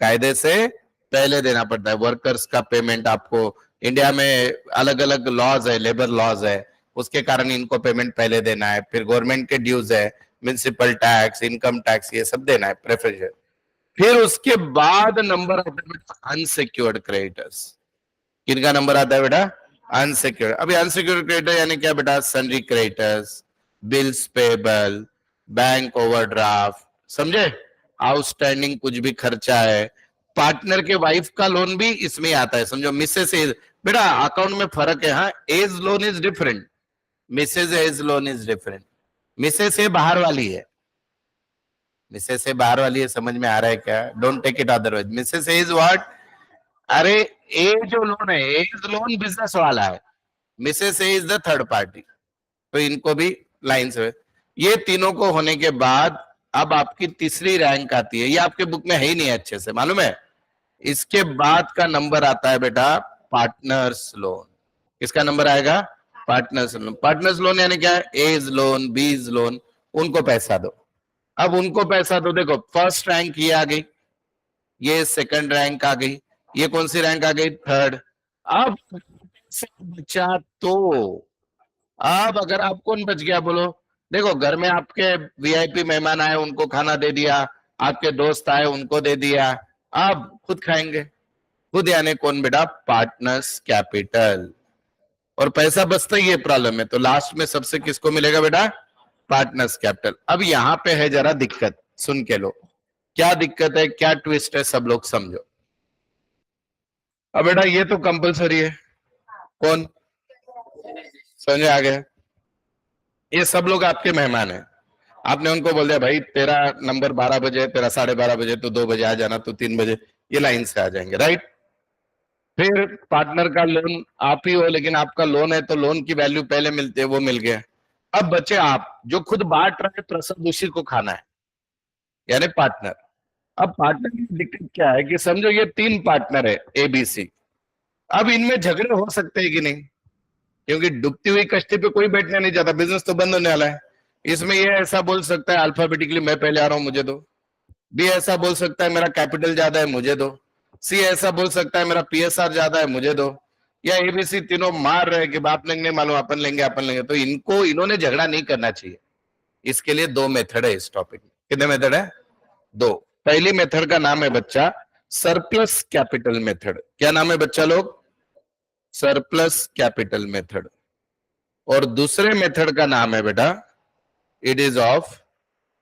कायदे से पहले देना पड़ता है। वर्कर्स का पेमेंट आपको, इंडिया में अलग अलग लॉज है, लेबर लॉज है, उसके कारण इनको पेमेंट पहले देना है। फिर गवर्नमेंट के ड्यूज है, म्युनिसिपल टैक्स, इनकम टैक्स, ये सब देना है प्रेफरेंशियल। फिर उसके बाद नंबर आता है बेटा अनसिक्योर्ड क्रेडिटर्स। किनका नंबर आता है बेटा? अनसिक्योर्ड। अभी अनसिक्योर्ड क्रेडिटर यानी क्या बेटा? Sundry creditors, bills payable, bank overdraft, समझे? आउटस्टैंडिंग कुछ भी खर्चा है, पार्टनर के वाइफ का लोन भी इसमें आता है, समझो। मिसेस एज, बेटा अकाउंट में फर्क है, हाँ, age loan is different, Mrs age loan is different. Mrs A बाहर वाली है, मिसेस ए बाहर वाली है, समझ में आ रहा है क्या? Don't take it otherwise. Mrs A is what? अरे ए जो लोन है, एज लोन बिजनेस वाला है, Mrs A is the third party, तो इनको भी लाइंस है। ये तीनों को होने के बाद अब आपकी तीसरी रैंक आती है, ये आपके बुक में है ही नहीं अच्छे से, मालूम है। इसके बाद का नंबर आता है बेटा पार्टनर्स लोन। किसका नंबर आएगा? Partners loan. पार्टनर्स लोन यानी क्या है? एज लोन, बीज लोन, उनको पैसा दो। अब उनको पैसा दो, देखो फर्स्ट रैंक ये आ गई, ये सेकंड रैंक आ गई, ये कौन सी रैंक आ गई? थर्ड। अब बचा तो अब अगर आप कौन बच गया बोलो? देखो घर में आपके वीआईपी मेहमान आए, उनको खाना दे दिया, आपके दोस्त आए उनको दे दिया, अब खुद खाएंगे। खुद यानी कौन बेटा? Partners capital. और पैसा बचता ही ये प्रॉब्लम है, तो लास्ट में सबसे किसको मिलेगा बेटा? Partners capital. अब यहां पे है जरा दिक्कत, सुन के लो क्या दिक्कत है, क्या ट्विस्ट है, सब लोग समझो। अब बेटा ये तो कंपलसरी है, कौन समझे? आ गया? ये सब लोग आपके मेहमान हैं, आपने उनको बोल दिया भाई तेरा नंबर 12 बजे, तेरा 12:30 बजे, तो 2 बजे आ जाना, तो 3 बजे, ये लाइन से आ जाएंगे, राइट। फिर पार्टनर का लोन आप ही हो, लेकिन आपका लोन है तो लोन की वैल्यू पहले मिलती है, वो मिल गया। अब बचे आप जो खुद बांट रहे, प्रसाद उसी को खाना है, यानी पार्टनर। अब पार्टनर की दिक्कत क्या है कि समझो ये 3 पार्टनर है एबीसी। अब इनमें झगड़े हो सकते हैं कि नहीं? क्योंकि डूबती हुई कश्ती पे कोई बैठने नहीं जाता, बिजनेस तो बंद होने वाला है। इसमें ये ऐसा बोल सकता है अल्फाबेटिकली मैं पहले आ रहा हूं मुझे दो, बी ऐसा बोल सकता है मेरा कैपिटल ज्यादा है मुझे दो, सी ऐसा बोल सकता है मेरा पीएसआर ज्यादा है मुझे दो, या एबीसी तीनों मार रहे कि बाप लेंगे मालूम अपन लेंगे अपन लेंगे। तो इन्होंने झगड़ा नहीं करना चाहिए। इसके लिए 2 मेथड है इस टॉपिक में। कितने मेथड है? 2। पहली मेथड का नाम है बच्चा सरप्लस कैपिटल मेथड। क्या नाम है बच्चा लोग? Surplus capital method. और दूसरे मेथड का नाम है बेटा it is of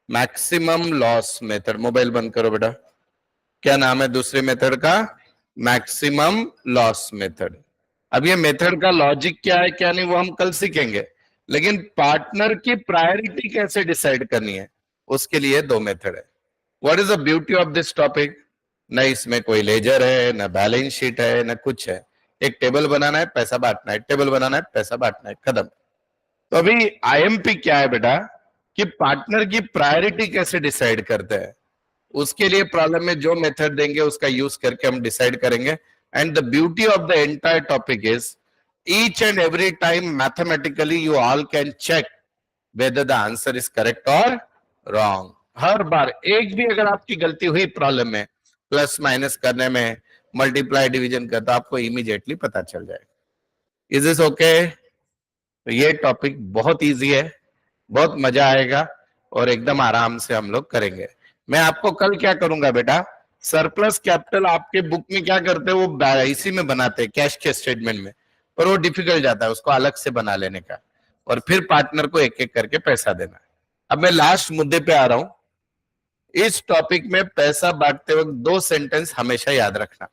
maximum loss method. Mobile बंद करो बेटा। क्या नाम है दूसरे मेथड का? Maximum loss method. अब ये मेथड का लॉजिक क्या है क्या नहीं वो हम कल सीखेंगे, लेकिन पार्टनर की प्रायोरिटी कैसे डिसाइड करनी है उसके लिए 2 मेथड है। What is the beauty of this topic? न इसमें कोई लेजर है, न बैलेंस शीट है, न कुछ है। एक टेबल बनाना है, पैसा बांटना है, टेबल बनाना है, पैसा बांटना है, खत्म। तो अभी आईएमपी क्या है बेटा कि पार्टनर की प्रायोरिटी कैसे डिसाइड करते हैं, उसके लिए प्रॉब्लम में जो मेथड देंगे उसका यूज करके हम डिसाइड करेंगे। And the beauty of the entire topic is each and every time mathematically you all can check whether the answer is correct और रॉन्ग। हर बार एक भी अगर आपकी गलती हुई प्रॉब्लम में, प्लस माइनस करने में, मल्टीप्लाई डिवीजन करता, तो आपको इमीडिएटली पता चल जाएगा। Is this okay? तो ये टॉपिक बहुत इजी है, बहुत मजा आएगा और एकदम आराम से हम लोग करेंगे। मैं आपको कल क्या करूंगा बेटा, सरप्लस कैपिटल आपके बुक में क्या करते हैं वो इसी में बनाते हैं कैश के स्टेटमेंट में, पर वो डिफिकल्ट जाता है उसको अलग से बना लेने का, और फिर पार्टनर को एक एक करके पैसा देना। अब मैं लास्ट मुद्दे पे आ रहा हूं। इस टॉपिक में पैसा बांटते वक्त 2 सेंटेंस हमेशा याद रखना।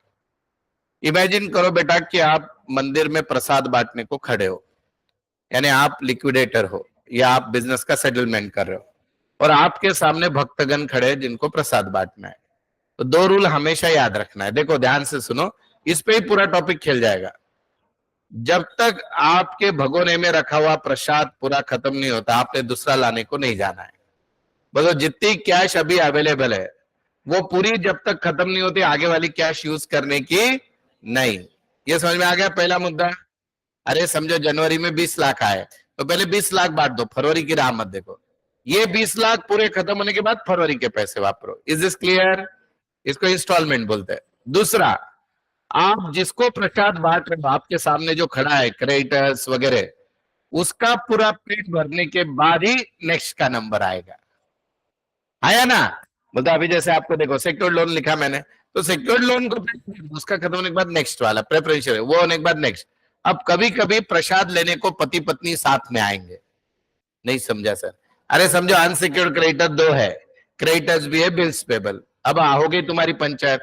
इमेजिन करो बेटा कि आप मंदिर में प्रसाद बांटने को खड़े हो, यानी आप लिक्विडेटर हो या आप बिजनेस का सेटलमेंट कर रहे हो, और आपके सामने भक्तगण खड़े हैं जिनको प्रसाद बांटना है। तो 2 रूल हमेशा याद रखना है। देखो ध्यान से सुनो, इस पे ही पूरा टॉपिक खेल जाएगा। जब तक आपके भगोने में रखा हुआ प्रसाद पूरा खत्म नहीं होता, आपने दूसरा लाने को नहीं जाना है। बोलो जितनी कैश अभी अवेलेबल है वो पूरी जब तक खत्म नहीं होती, आगे वाली कैश यूज करने की नहीं। ये समझ में आ गया पहला मुद्दा? अरे समझो जनवरी में 20 लाख आए तो पहले 20 लाख बांट दो, फरवरी की राह मत देखो। ये 20 लाख पूरे खत्म होने के बाद फरवरी के पैसे वापरो। Is this clear? इसको इंस्टॉलमेंट बोलते हैं। दूसरा, आप जिसको प्रसाद बांट रहे हो आपके सामने जो खड़ा है क्रेडिटर्स वगैरह, उसका पूरा पेट भरने के बाद ही नेक्स्ट का नंबर आएगा। आया ना? बोलते अभी जैसे आपको देखो सेक्योर्ड लोन लिखा मैंने, तो सेक्योर्ड लोन को उसका खत्म होने के बाद नेक्स्ट वाला प्रेफरेंशियल है, वो होने के बाद नेक्स्ट। अब कभी कभी प्रसाद लेने को पति पत्नी साथ में आएंगे। नहीं समझा सर? अरे समझो अनसिक्योर्ड क्रेडिटर 2 है, क्रेडिटर्स भी है, बिल्स पेबल। अब हो गई तुम्हारी पंचायत।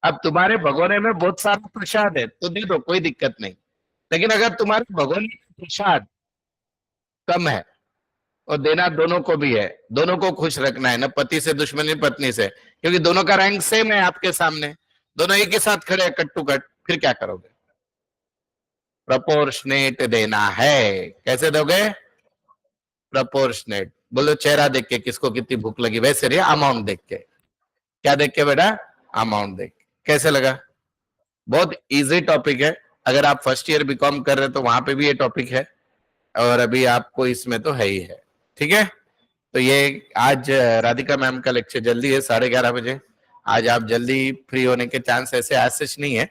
अब तुम्हारे भगोने में बहुत सारा प्रसाद है तो दे दो, कोई दिक्कत नहीं। लेकिन अगर तुम्हारे भगोने में प्रसाद कम है और देना दोनों को भी है, दोनों को खुश रखना है, ना पति से दुश्मनी पत्नी से, क्योंकि दोनों का रैंक सेम है आपके सामने, दोनों एक ही साथ खड़े हैं कट टू कट, फिर क्या करोगे? प्रपोर्शनेट देना है। कैसे दोगे? प्रपोर्शनेट। बोलो चेहरा देख के किसको कितनी भूख लगी, वैसे नहीं, अमाउंट देख के। क्या देख के बेटा? अमाउंट देख के। कैसे लगा? बहुत इजी टॉपिक है। अगर आप फर्स्ट ईयर बीकॉम कर रहे हैं तो वहां पे भी ये टॉपिक है, और अभी आपको इसमें तो है ही है। ठीक है, तो ये आज राधिका मैम का लेक्चर जल्दी है, 11:30 बजे। आज आप जल्दी फ्री होने के चांस ऐसे आज सच नहीं है,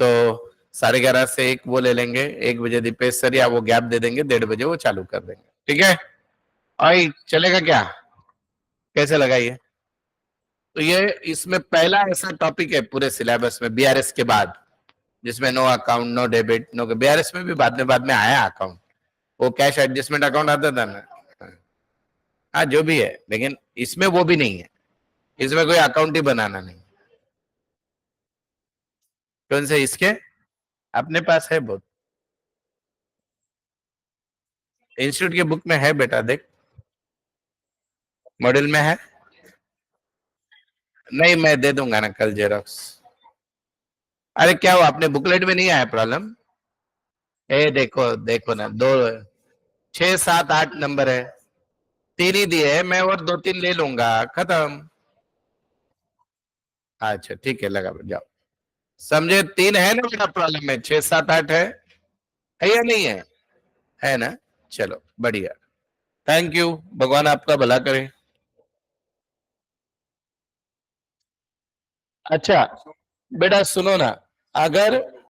तो 11:30 से 1 वो ले लेंगे, 1 बजे दीपेश सर या वो गैप दे देंगे, 1:30 बजे वो चालू कर देंगे। ठीक है, और चलेगा क्या? कैसे लगा ये? तो ये इसमें पहला ऐसा टॉपिक है पूरे सिलेबस में बीआरएस के बाद, जिसमें no account, no debit, no, BRS में भी बाद में आया अकाउंट, वो कैश एडजस्टमेंट अकाउंट आता था ना, हाँ जो भी है, लेकिन इसमें वो भी नहीं है, इसमें कोई अकाउंट ही बनाना नहीं। कौन से? इसके अपने पास है बहुत, इंस्टीट्यूट की बुक में है बेटा, देख मॉड्यूल में है। नहीं मैं दे दूंगा ना कल जेरोक्स। अरे क्या हुआ, अपने बुकलेट में नहीं आया प्रॉब्लम? ए देखो देखो ना, 2 6 7 8 नंबर है, 3 ही दिए हैं, मैं और 2-3 ले लूंगा, खत्म। अच्छा ठीक है, लगा जाओ, समझे? 3 है ना मेरा प्रॉब्लम में, 6 7 8 है या नहीं है? है ना, चलो बढ़िया, थैंक यू, भगवान आपका भला करे। अच्छा बेटा सुनो ना, अगर